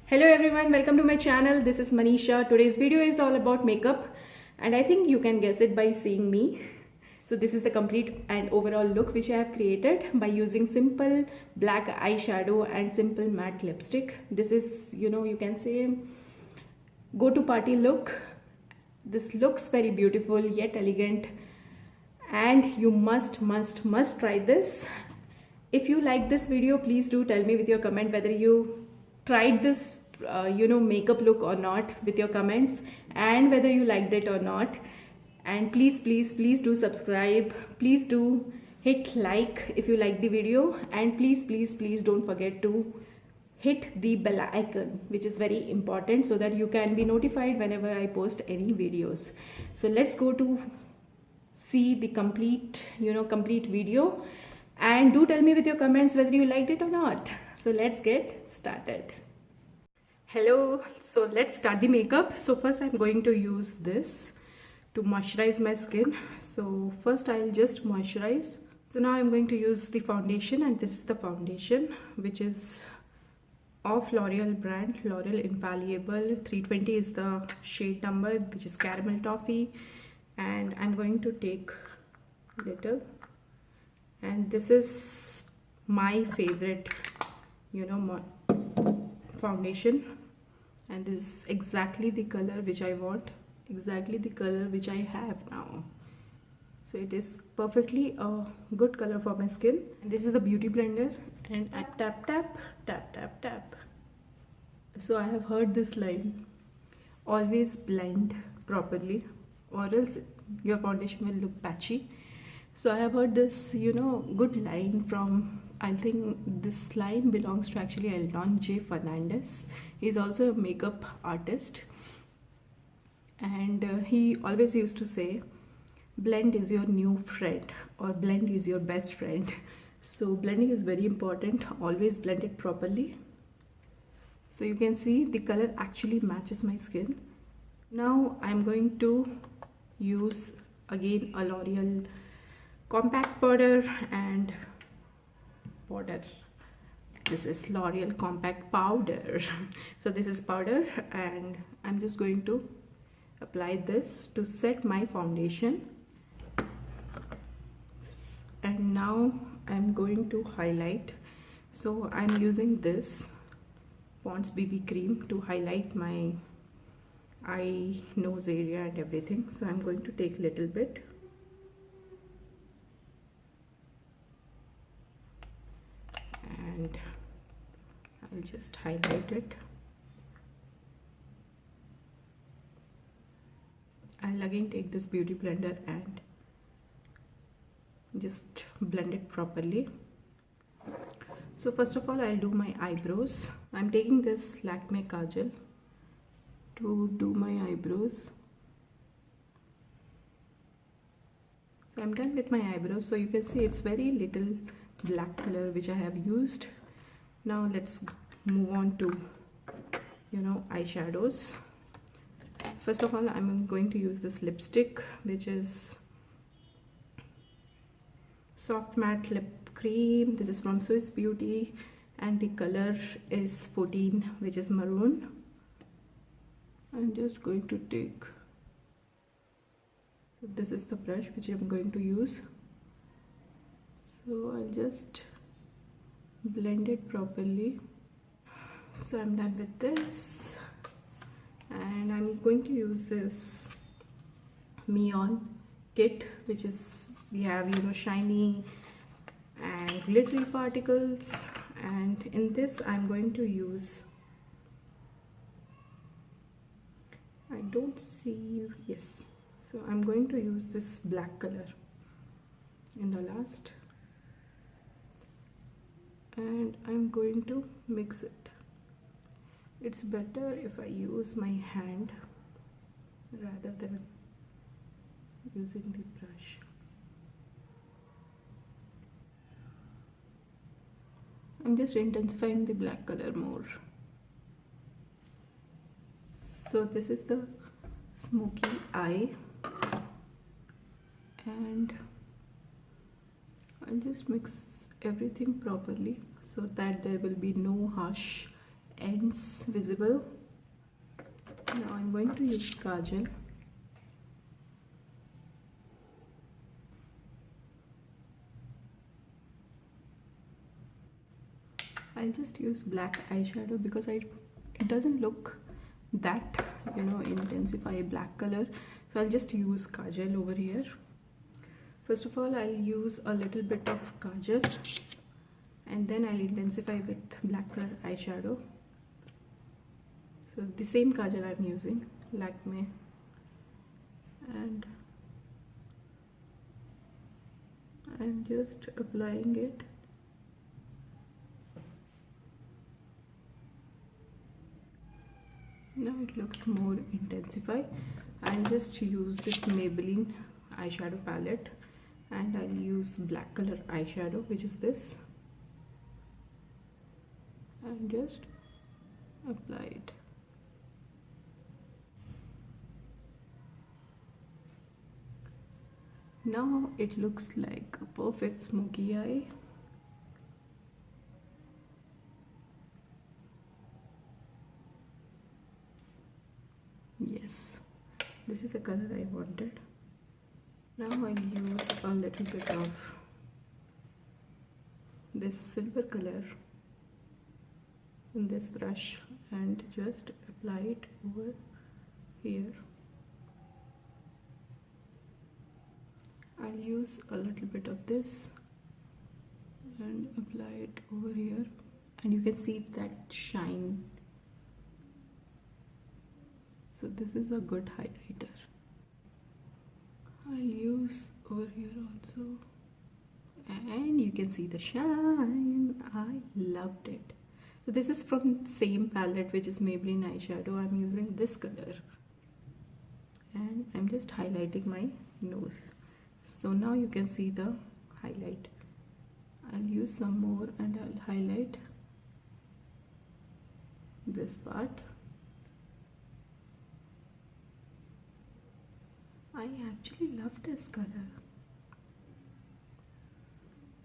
Hello everyone, welcome to my channel. This is Manisha. Today's video is all about makeup and I think you can guess it by seeing me. So this is the complete and overall look which I have created by using simple black eyeshadow and simple matte lipstick. This is, you can say go to party look. This looks very beautiful yet elegant and you must try this. If you like this video, please do tell me with your comment whether you tried this makeup look or not with your comments, and whether you liked it or not. And please do subscribe, please do hit like if you like the video, and please don't forget to hit the bell icon, which is very important, so that you can be notified whenever I post any videos. So let's go to see the complete video, and do tell me with your comments whether you liked it or not. So let's get started. Hello, so let's start the makeup. So first I'm going to use this to moisturize my skin. So first I'll just moisturize. So now I'm going to use the foundation, and this is the foundation which is of L'Oreal brand, L'Oreal Infallible. 320 is the shade number, which is caramel toffee, and I'm going to take little, and this is my favorite foundation, and this is exactly the color which I want, exactly the color which I have now. So it is perfectly a good color for my skin. And this is the beauty blender, and I tap. So I have heard this line, always blend properly or else your foundation will look patchy. So I have heard this good line from, I think this line belongs to actually Eldon J. Fernandez. He's also a makeup artist, and he always used to say, blend is your new friend, or blend is your best friend. So blending is very important, always blend it properly. So you can see the color actually matches my skin. Now I'm going to use again a L'Oreal compact powder and powder. This is L'Oreal compact powder. So this is powder, and I'm just going to apply this to set my foundation. And now I'm going to highlight. So I'm using this Pond's BB cream to highlight my eye, nose area and everything. So I'm going to take a little bit, and I'll just highlight it. I'll again take this beauty blender and just blend it properly. So first of all, I'll do my eyebrows. I'm taking this Lakme Kajal to do my eyebrows. So I'm done with my eyebrows. So you can see it's very little black color which I have used. Now let's move on to eyeshadows. First of all, I'm going to use this lipstick, which is soft matte lip cream. This is from Swiss Beauty, and the color is 14, which is maroon. I'm just going to take, so this is the brush which I'm going to use. So I'll just blend it properly. So I'm done with this, and I'm going to use this Mion kit, which is, we have shiny and glittery particles, and in this I'm going to use, I don't see, yes, so I'm going to use this black color in the last, and I'm going to mix it. It's better if I use my hand rather than using the brush. I'm just intensifying the black color more. So this is the smoky eye, and I'll just mix everything properly so that there will be no harsh ends visible. Now I'm going to use kajal. I'll just use black eyeshadow because it doesn't look that, you know, intensify black color. So I'll just use kajal over here. First of all, I'll use a little bit of kajal and then I'll intensify with black color eyeshadow. So the same kajal I'm using, Lakme, and I'm just applying it. Now it looks more intensified. I'll just use this Maybelline eyeshadow palette and I'll use black color eyeshadow, which is this, and just apply it. Now it looks like a perfect smoky eye. Yes, this is the color I wanted. Now I'll use a little bit of this silver color in this brush and just apply it over here. I'll use a little bit of this and apply it over here, and you can see that shine. So this is a good highlighter. I'll use over here also, and you can see the shine. I loved it. So this is from the same palette, which is Maybelline eyeshadow. I'm using this color and I'm just highlighting my nose. So now you can see the highlight. I'll use some more and I'll highlight this part. I actually love this color.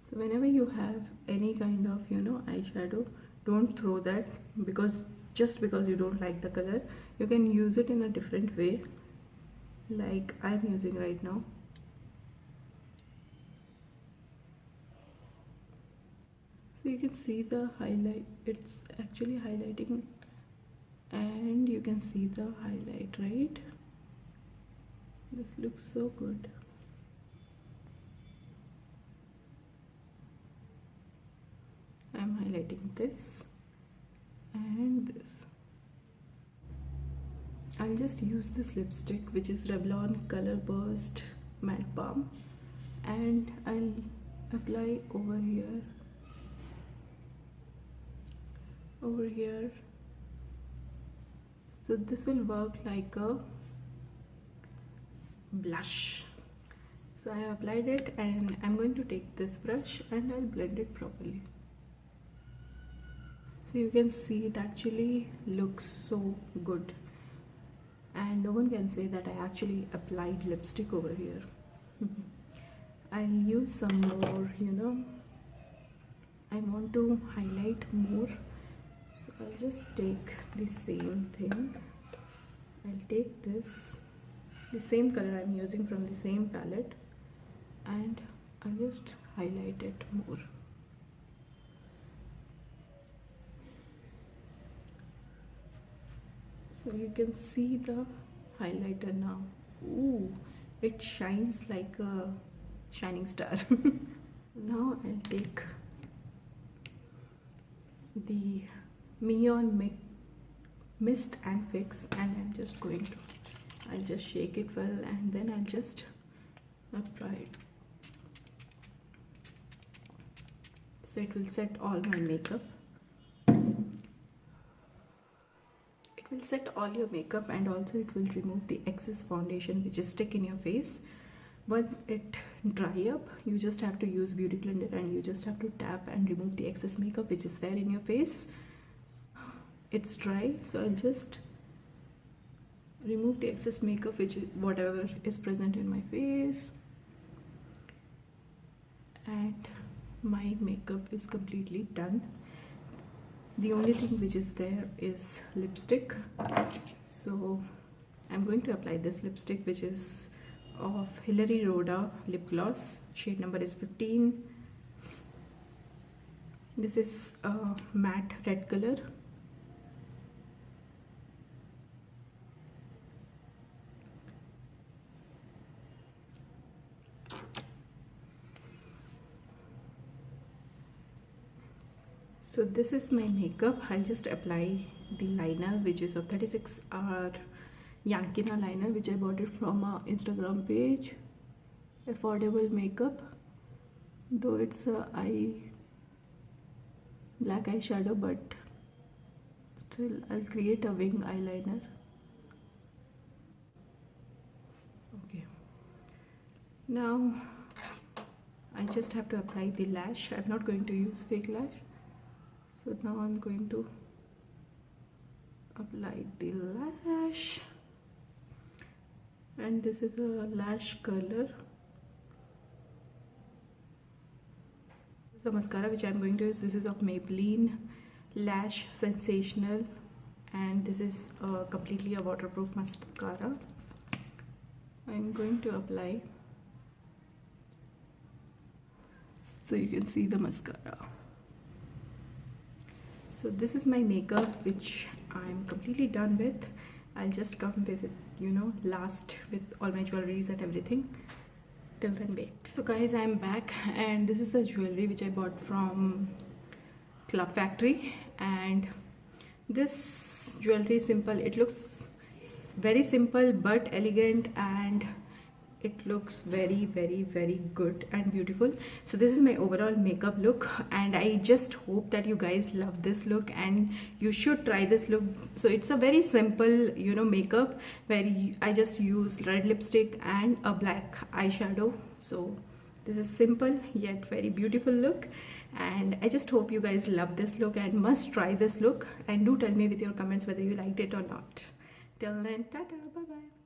So whenever you have any kind of, you know, eyeshadow, don't throw that just because you don't like the color. You can use it in a different way, like I'm using right now. So you can see the highlight, it's actually highlighting, and you can see the highlight, right? This looks so good. I'm highlighting this and this. I'll just use this lipstick, which is Revlon Color Burst Matte Balm, and I'll apply over here, so this will work like a blush. So I have applied it, and I'm going to take this brush and I'll blend it properly. So you can see it actually looks so good, and no one can say that I actually applied lipstick over here. I'll use some more, you know, I want to highlight more. So I'll just take the same thing. I'll take this, the same color I'm using from the same palette, and I'll just highlight it more. So you can see the highlighter now. Ooh, it shines like a shining star. Now I'll take the Neon Mist and Fix, and I'm just going to, I'll just shake it well, and then I'll just apply it. So it will set all my makeup. It will set all your makeup, and also it will remove the excess foundation which is stick in your face. Once it dry up, you just have to use beauty blender and you just have to tap and remove the excess makeup which is there in your face. It's dry, so I'll just remove the excess makeup, which is whatever is present in my face, and my makeup is completely done. The only thing which is there is lipstick. So I'm going to apply this lipstick, which is of Hilary Rhoda lip gloss. Shade number is 15. This is a matte red color. So this is my makeup. I'll just apply the liner, which is of 36R Yankina liner, which I bought it from our Instagram page. Affordable makeup, though it's a black eyeshadow, but still I'll create a wing eyeliner. Okay, now I just have to apply the lash. I'm not going to use fake lash. So now I'm going to apply the lash, and this is a lash curler. This is the mascara which I'm going to use. This is of Maybelline Lash Sensational, and this is completely a waterproof mascara. I'm going to apply so you can see the mascara. So this is my makeup, which I'm completely done with. I'll just come with it, last with all my jewelries and everything. Till then, wait. So guys, I'm back, and this is the jewelry which I bought from Club Factory. And this jewelry is simple. It looks very simple but elegant, and it looks very, very, very good and beautiful. So this is my overall makeup look, and I just hope that you guys love this look and you should try this look. So it's a very simple makeup where I just use red lipstick and a black eyeshadow. So this is simple yet very beautiful look, and I just hope you guys love this look and must try this look, and do tell me with your comments whether you liked it or not. Till then, tata, bye bye.